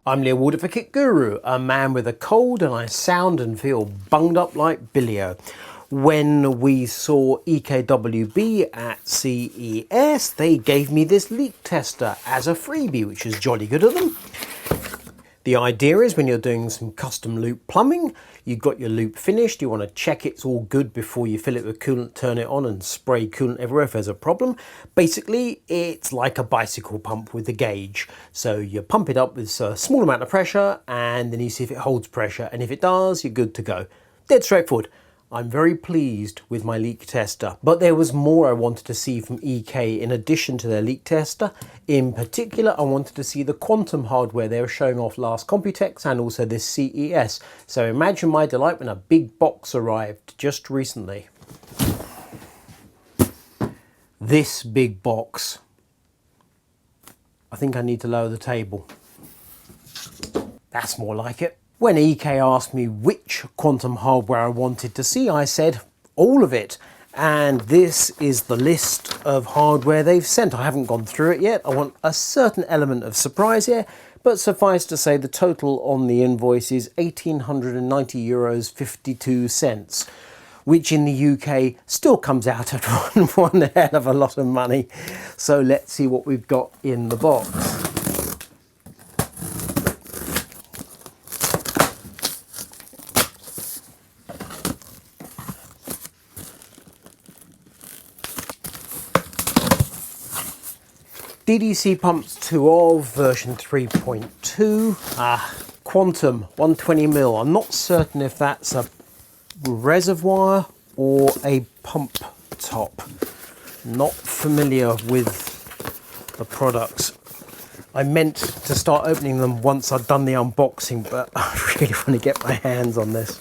I'm Leo Walder for Kit Guru, a man with a cold, and I sound and feel bunged up like Billio. When we saw EKWB at CES, they gave me this leak tester as a freebie, which is jolly good of them. The idea is when you're doing some custom loop plumbing, you've got your loop finished, you want to check it's all good before you fill it with coolant, turn it on and spray coolant everywhere if there's a problem. Basically, it's like a bicycle pump with a gauge. So you pump it up with a small amount of pressure and then you see if it holds pressure, and if it does, you're good to go. Dead straightforward. I'm very pleased with my leak tester, but there was more I wanted to see from EK in addition to their leak tester. In particular, I wanted to see the quantum hardware they were showing off last Computex and also this CES. So imagine my delight when a big box arrived just recently. This big box. I think I need to lower the table. That's more like it. When EK asked me which quantum hardware I wanted to see, I said all of it. And this is the list of hardware they've sent. I haven't gone through it yet. I want a certain element of surprise here, but suffice to say the total on the invoice is €1,890.52, which in the UK still comes out at one hell of a lot of money. So let's see what we've got in the box. DDC pumps 2 of version 3.2, quantum 120mm. I'm not certain if that's a reservoir or a pump top. Not familiar with the products. I meant to start opening them once I'd done the unboxing, but I really want to get my hands on this.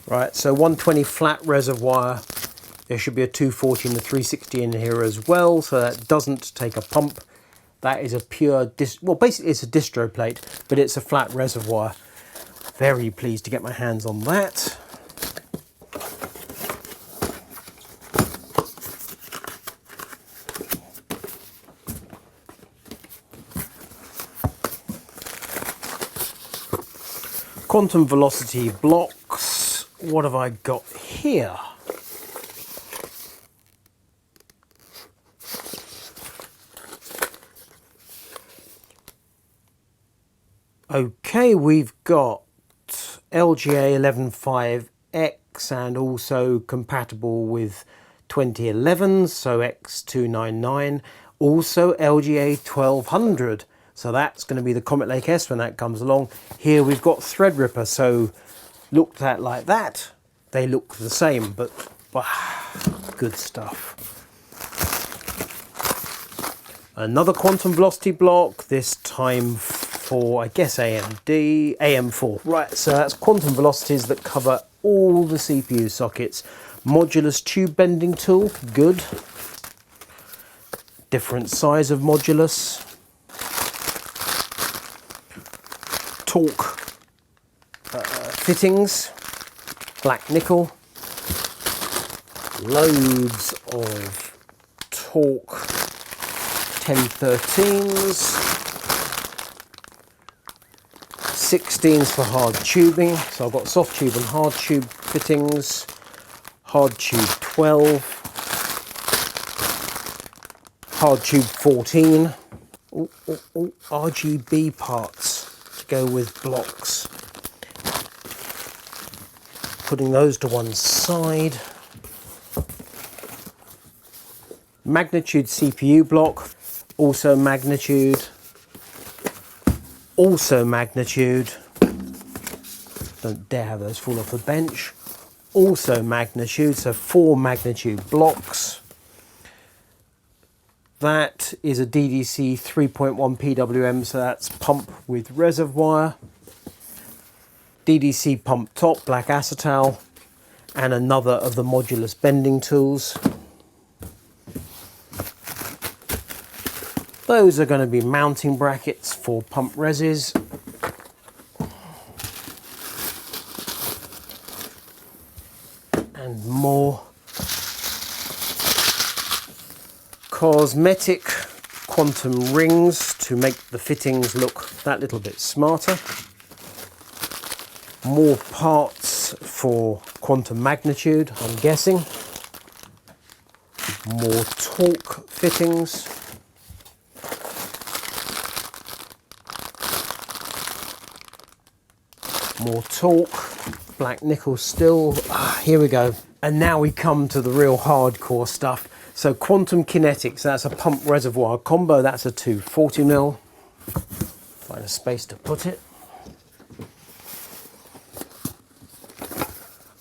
Right, so 120 flat reservoir. There should be a 240 and a 360 in here as well, so that doesn't take a pump. That is a pure, well, basically it's a distro plate, but it's a flat reservoir. Very pleased to get my hands on that. Quantum velocity blocks. What have I got here? Okay, we've got LGA 11.5X and also compatible with 2011, so X299. Also LGA 1200, so that's going to be the Comet Lake S when that comes along. Here we've got Threadripper, so looked at like that, they look the same, but wow, good stuff. Another quantum velocity block, this time for, I guess, AMD, AM4. Right, so that's quantum velocities that cover all the CPU sockets. Modulus tube bending tool, good. Different size of modulus. Torque fittings, black nickel, loads of torque 1013s, 16s for hard tubing, so I've got soft tube and hard tube fittings, hard tube 12, hard tube 14, RGB parts to go with blocks. Putting those to one side. Magnitude CPU block, also magnitude, also magnitude. Don't dare have those fall off the bench. Also magnitude, so 4 magnitude blocks. That is a DDC 3.1 PWM, so that's pump with reservoir. DDC pump top, black acetal, and another of the modulus bending tools. Those are going to be mounting brackets for pump reses. and more cosmetic quantum rings to make the fittings look that little bit smarter. More parts for quantum magnitude, I'm guessing. More torque fittings. More torque, black nickel still. Here we go. And now we come to the real hardcore stuff. So quantum kinetics, that's a pump reservoir combo. That's a 240mm. Find a space to put it.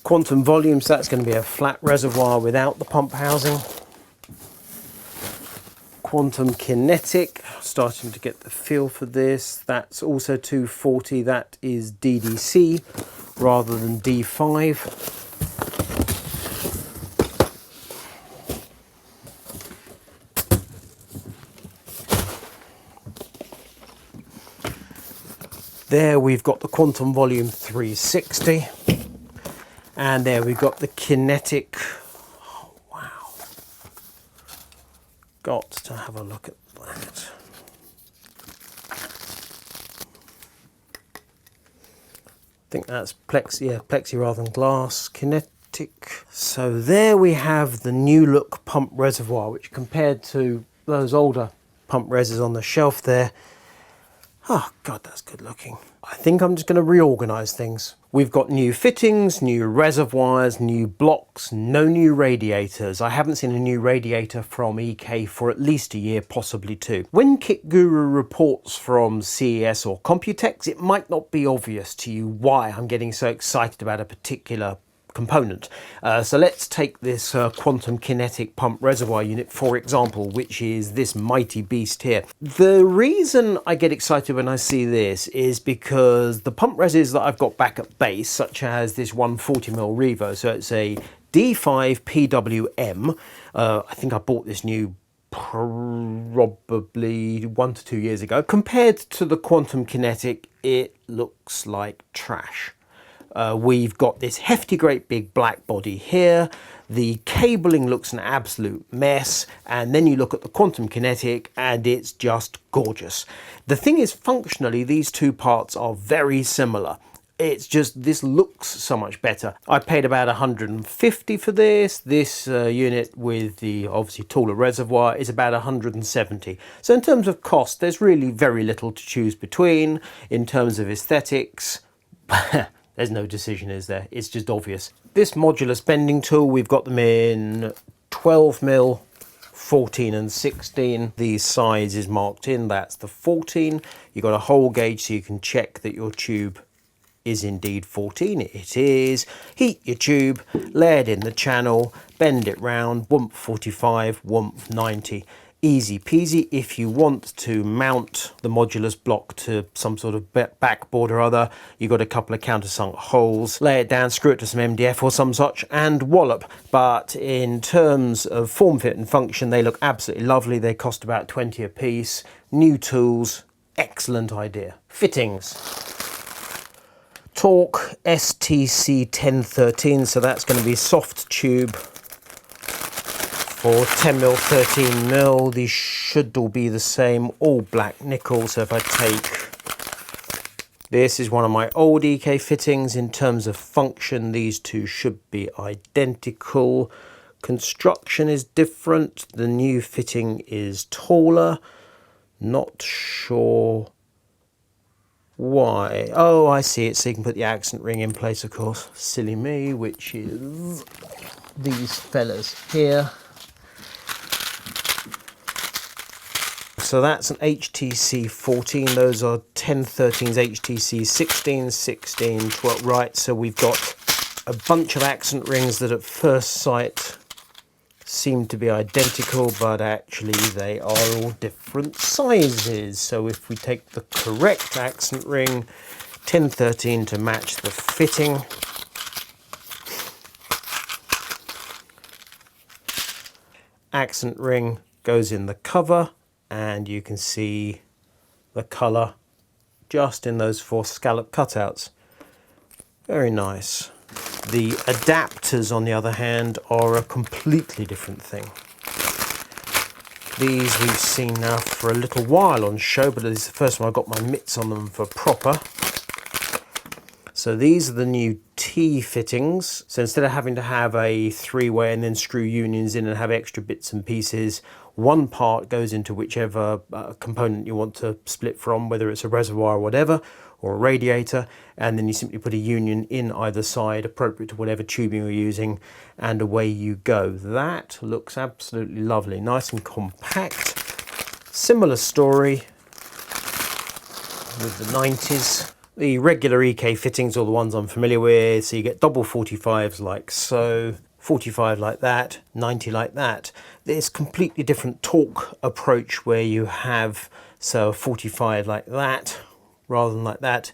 Quantum volumes, that's going to be a flat reservoir without the pump housing. Quantum kinetic, starting to get the feel for this. That's also 240, that is DDC rather than D5. There we've got the quantum volume 360. And there we've got the kinetic. Oh, wow. Got to have a look at that. I think that's plexi, yeah, plexi rather than glass. Kinetic. So there we have the new look pump reservoir, which compared to those older pump reses on the shelf there, oh God, that's good looking. I think I'm just going to reorganize things. We've got new fittings, new reservoirs, new blocks, no new radiators. I haven't seen a new radiator from EK for at least a year, possibly two. When Kit Guru reports from CES or Computex, it might not be obvious to you why I'm getting so excited about a particular component. So let's take this quantum kinetic pump reservoir unit, for example, which is this mighty beast here. The reason I get excited when I see this is because the pump reses that I've got back at base, such as this 140mm Revo, so it's a D5 PWM. I think I bought this new probably 1 to 2 years ago. Compared to the quantum kinetic, it looks like trash. We've got this hefty, great big black body here. The cabling looks an absolute mess. And then you look at the quantum kinetic and it's just gorgeous. The thing is, functionally, these two parts are very similar. It's just this looks so much better. I paid about 150 for this. This unit with the obviously taller reservoir is about 170. So in terms of cost, there's really very little to choose between. In terms of aesthetics, there's no decision, is there? It's just obvious. This modular spending tool, we've got them in 12mm, 14 and 16. The size is marked in, that's the 14. You've got a hole gauge so you can check that your tube is indeed 14. It is. Heat your tube, lay it in the channel, bend it round, whomp 45, whomp 90. Easy peasy. If you want to mount the modulus block to some sort of backboard or other, you've got a couple of countersunk holes, lay it down, screw it to some MDF or some such and wallop. But in terms of form, fit and function, they look absolutely lovely. They cost about 20 a piece. New tools, excellent idea. Fittings. Torque STC 1013, so that's going to be soft tube for 10mm, 13mm. These should all be the same, all black nickel. So if I take, this is one of my old EK fittings. In terms of function, these two should be identical. Construction is different. The new fitting is taller. Not sure why. Oh, I see it. So you can put the accent ring in place, of course. Silly me, which is these fellas here. So that's an HTC 14. Those are 1013's HTC 16, 16, 12. Right, so we've got a bunch of accent rings that at first sight seem to be identical, but actually they are all different sizes. So if we take the correct accent ring, 1013 to match the fitting, accent ring goes in the cover, and you can see the colour just in those 4 scallop cutouts. Very nice. The adapters, on the other hand, are a completely different thing. These we've seen now for a little while on show, but this is the first time I got my mitts on them for proper. So these are the new T fittings. So instead of having to have a three-way and then screw unions in and have extra bits and pieces, one part goes into whichever component you want to split from, whether it's a reservoir or whatever, or a radiator, and then you simply put a union in either side appropriate to whatever tubing you're using, and away you go. That looks absolutely lovely, nice and compact. Similar story with the 90s. The regular EK fittings are the ones I'm familiar with, so you get double 45s like so, 45 like that, 90 like that. There's completely different torque approach where you have, so a 45 like that, rather than like that.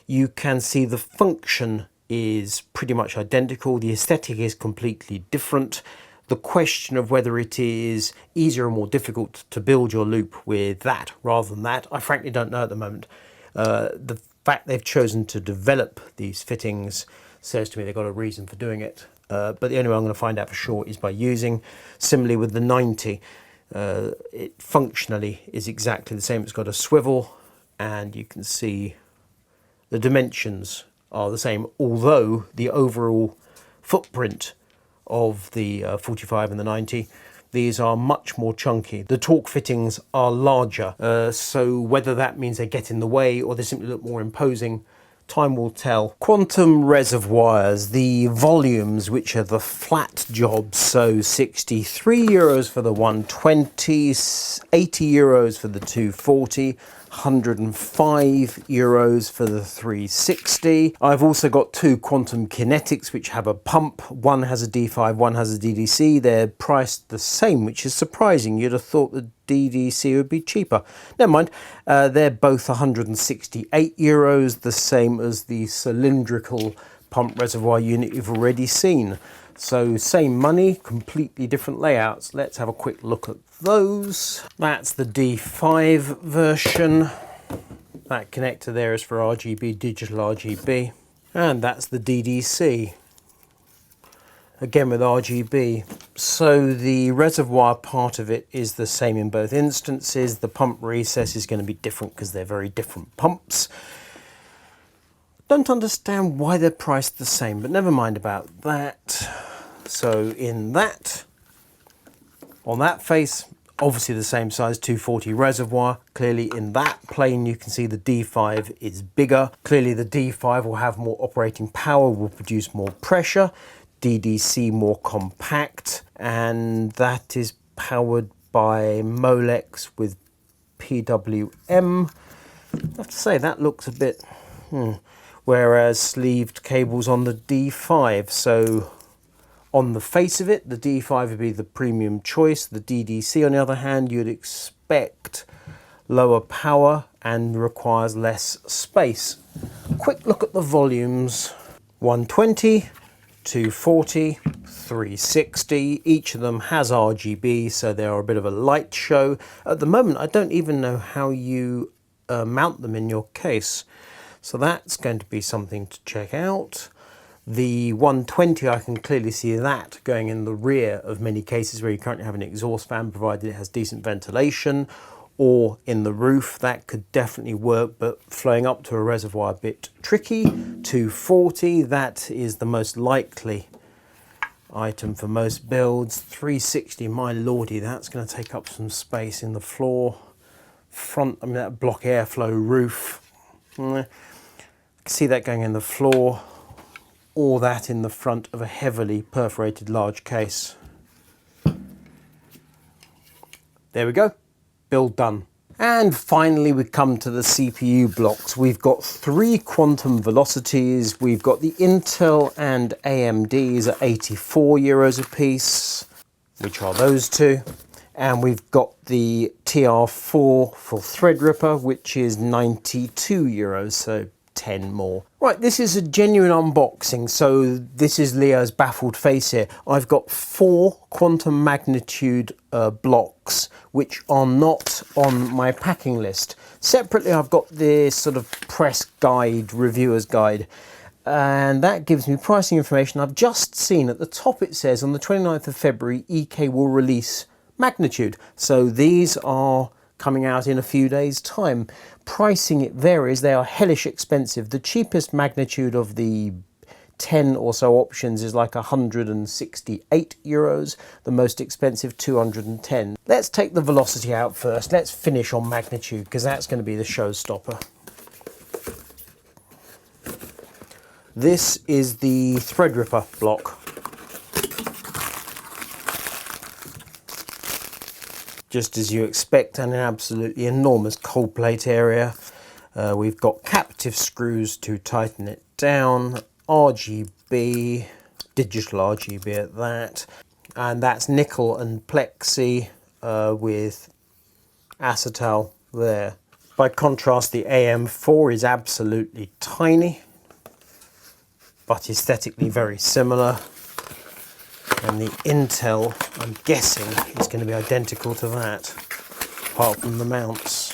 You can see the function is pretty much identical, the aesthetic is completely different. The question of whether it is easier or more difficult to build your loop with that rather than that, I frankly don't know at the moment. The fact they've chosen to develop these fittings says to me they've got a reason for doing it. But the only way I'm going to find out for sure is by using. Similarly with the 90, it functionally is exactly the same. It's got a swivel, and you can see the dimensions are the same, although the overall footprint of the 45 and the 90, these are much more chunky. The torque fittings are larger, so whether that means they get in the way or they simply look more imposing, time will tell. Quantum reservoirs, the volumes, which are the flat jobs, so 63 euros for the 120, 80 euros for the 240, 105 euros for the 360. I've also got two quantum kinetics which have a pump. One has a D5, one has a DDC. They're priced the same, which is surprising. You'd have thought the DDC would be cheaper. Never mind. They're both 168 euros, the same as the cylindrical pump reservoir unit you've already seen. So same money, completely different layouts. Let's have a quick look at those. That's the D5 version. That connector there is for RGB, digital RGB. And that's the DDC. Again with RGB. So the reservoir part of it is the same in both instances. The pump recess is going to be different because they're very different pumps. Don't understand why they're priced the same, but never mind about that. So in that, on that face, obviously the same size, 240 reservoir. Clearly in that plane you can see the D5 is bigger. Clearly the D5 will have more operating power, will produce more pressure. DDC more compact, and that is powered by Molex with PWM. I have to say that looks a bit... Whereas sleeved cables on the D5. So on the face of it, the D5 would be the premium choice. The DDC, on the other hand, you'd expect lower power and requires less space. Quick look at the volumes. 120, 240, 360. Each of them has RGB, so they're a bit of a light show. At the moment, I don't even know how you mount them in your case. So that's going to be something to check out. The 120, I can clearly see that going in the rear of many cases where you currently have an exhaust fan, provided it has decent ventilation, or in the roof. That could definitely work, but flowing up to a reservoir a bit tricky. 240, that is the most likely item for most builds. 360, my lordy, that's going to take up some space in the floor. Front, I mean, that block airflow roof. See that going in the floor, or that in the front of a heavily perforated large case. There we go, build done. And finally we come to the CPU blocks. We've got three quantum velocities. We've got the Intel and AMDs at 84 euros a piece, which are those two. And we've got the TR4 for Threadripper, which is 92 euros, so 10 more. Right, this is a genuine unboxing, so this is Leo's baffled face here. I've got 4 quantum magnitude blocks, which are not on my packing list. Separately, I've got this sort of press guide, reviewer's guide, And that gives me pricing information. I've just seen at the top it says on the 29th of February EK will release magnitude. So these are coming out in a few days time. Pricing, it varies. They are hellish expensive. The cheapest magnitude of the 10 or so options is like 168 euros. The most expensive 210. Let's take the velocity out first. Let's finish on magnitude because that's going to be the showstopper. This is the Threadripper block. Just as you expect, an absolutely enormous cold plate area. We've got captive screws to tighten it down, RGB, digital RGB at that, and that's nickel and plexi with acetal there. By contrast, the AM4 is absolutely tiny, but aesthetically very similar. And the Intel, I'm guessing, is going to be identical to that, apart from the mounts.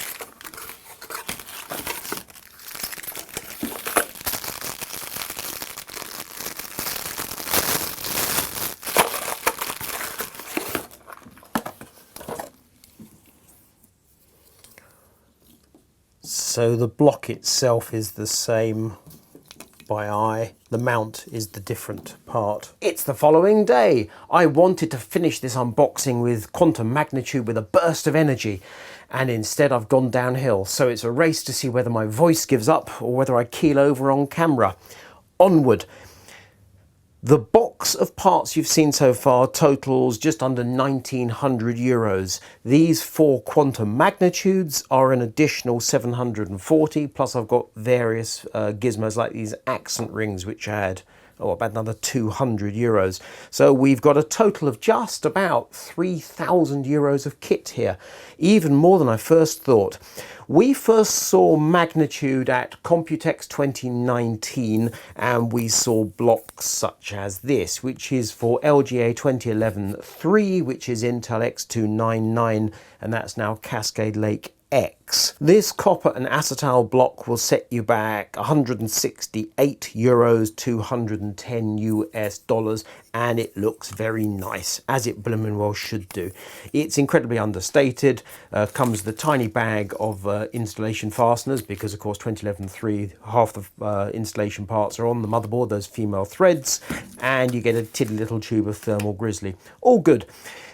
So the block itself is the same by eye. The mount is the different part. It's the following day. I wanted to finish this unboxing with quantum magnitude with a burst of energy, and instead I've gone downhill. So it's a race to see whether my voice gives up or whether I keel over on camera. Onward. The box of parts you've seen so far totals just under 1,900 euros. These 4 quantum magnitudes are an additional 740, plus I've got various gizmos like these accent rings which add about another 200 euros. So we've got a total of just about 3,000 euros of kit here, even more than I first thought. We first saw magnitude at Computex 2019, and we saw blocks such as this, which is for LGA 2011-3, which is Intel X299, and that's now Cascade Lake X. This copper and acetal block will set you back 168 euros, 210 US dollars, and it looks very nice, as it blooming well should do. It's incredibly understated, comes with a tiny bag of installation fasteners, because of course 2011-3, half the installation parts are on the motherboard, those female threads, and you get a tiddly little tube of thermal grizzly. All good.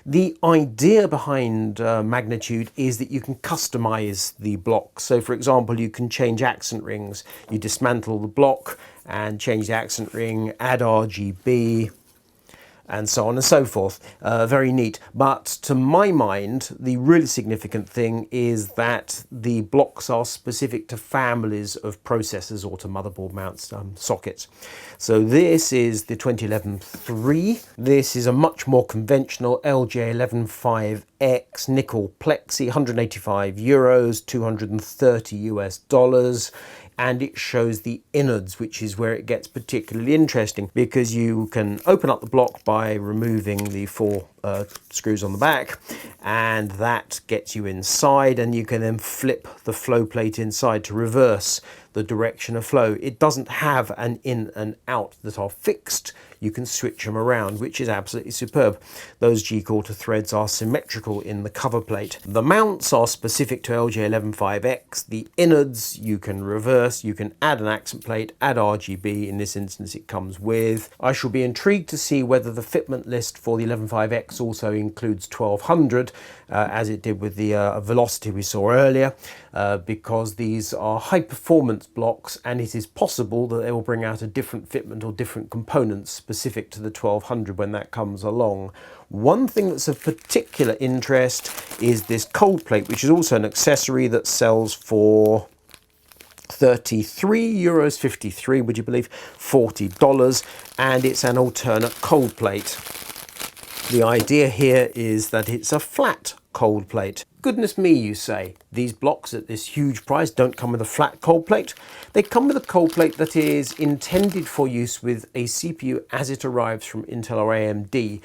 The idea behind magnitude is that you can customize the block. So for example, you can change accent rings. You dismantle the block and change the accent ring, add RGB, and so on and so forth. Very neat. But to my mind, the really significant thing is that the blocks are specific to families of processors or to motherboard mounts, sockets. So this is the 2011-3. This is a much more conventional LJ115X nickel plexi, 185 euros, 230 US dollars. And it shows the innards, which is where it gets particularly interesting, because you can open up the block by removing the 4 screws on the back, and that gets you inside, and you can then flip the flow plate inside to reverse the direction of flow. It doesn't have an in and out that are fixed. You can switch them around, which is absolutely superb. Those G-quarter threads are symmetrical in the cover plate. The mounts are specific to LJ115X. The innards you can reverse. You can add an accent plate, add RGB. In this instance it comes with. I shall be intrigued to see whether the fitment list for the 115X also includes 1200, as it did with the Velocity we saw earlier, because these are high performance blocks, and it is possible that they will bring out a different fitment or different components specific to the 1200 when that comes along. One thing that's of particular interest is this cold plate, which is also an accessory that sells for 33 euros 53, would you believe, $40, and it's an alternate cold plate. The idea here is that it's a flat cold plate. Goodness me, you say, these blocks at this huge price don't come with a flat cold plate. They come with a cold plate that is intended for use with a CPU as it arrives from Intel or AMD,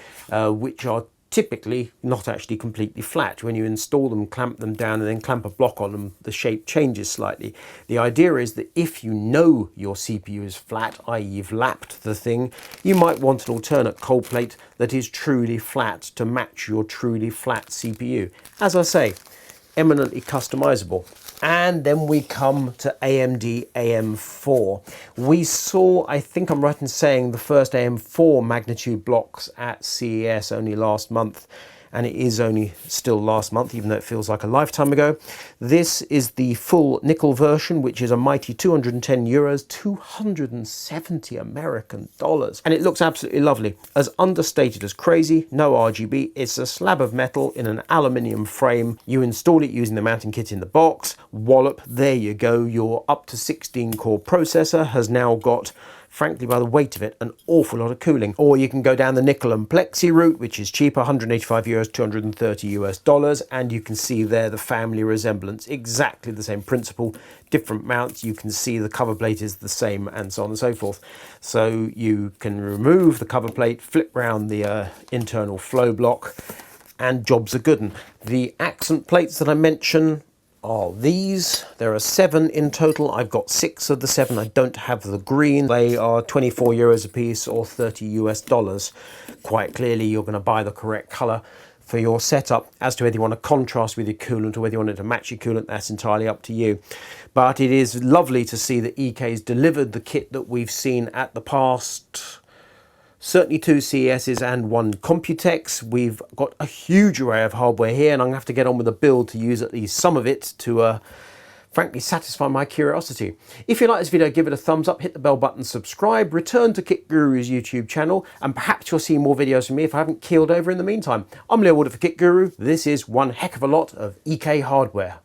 which are typically not actually completely flat. When you install them, clamp them down and then clamp a block on them, the shape changes slightly. The idea is that if you know your CPU is flat, i.e. you've lapped the thing, you might want an alternate cold plate that is truly flat to match your truly flat CPU. As I say, eminently customizable. And then we come to AMD AM4. We saw, I think I'm right in saying, the first AM4 magnitude blocks at CES only last month. And it is only still last month, even though it feels like a lifetime ago. This is the full nickel version, which is a mighty 210 euros, 270 American dollars. And it looks absolutely lovely. As understated as crazy, no RGB. It's a slab of metal in an aluminium frame. You install it using the mounting kit in the box. Wallop, there you go. Your up to 16 core processor has now got, frankly, by the weight of it, an awful lot of cooling. Or you can go down the nickel and plexi route, which is cheaper, 185 euros, 230 US dollars. And you can see there the family resemblance, exactly the same principle, different mounts. You can see the cover plate is the same and so on and so forth. So you can remove the cover plate, flip round the internal flow block, and jobs are good. And the accent plates that I mentioned are these. There are 7 in total. I've got 6 of the 7. I don't have the green. They are 24 euros a piece or 30 US dollars. Quite clearly, you're going to buy the correct color for your setup. As to whether you want to contrast with your coolant or whether you want it to match your coolant, that's entirely up to you. But it is lovely to see that EK's delivered the kit that we've seen at the past, certainly 2 CESs and 1 Computex. We've got a huge array of hardware here, and I'm going to have to get on with a build to use at least some of it to frankly satisfy my curiosity. If you like this video, give it a thumbs up, hit the bell button, subscribe, return to Kit Guru's YouTube channel, and perhaps you'll see more videos from me if I haven't keeled over in the meantime. I'm Leo Wood for Kit Guru. This is one heck of a lot of EK hardware.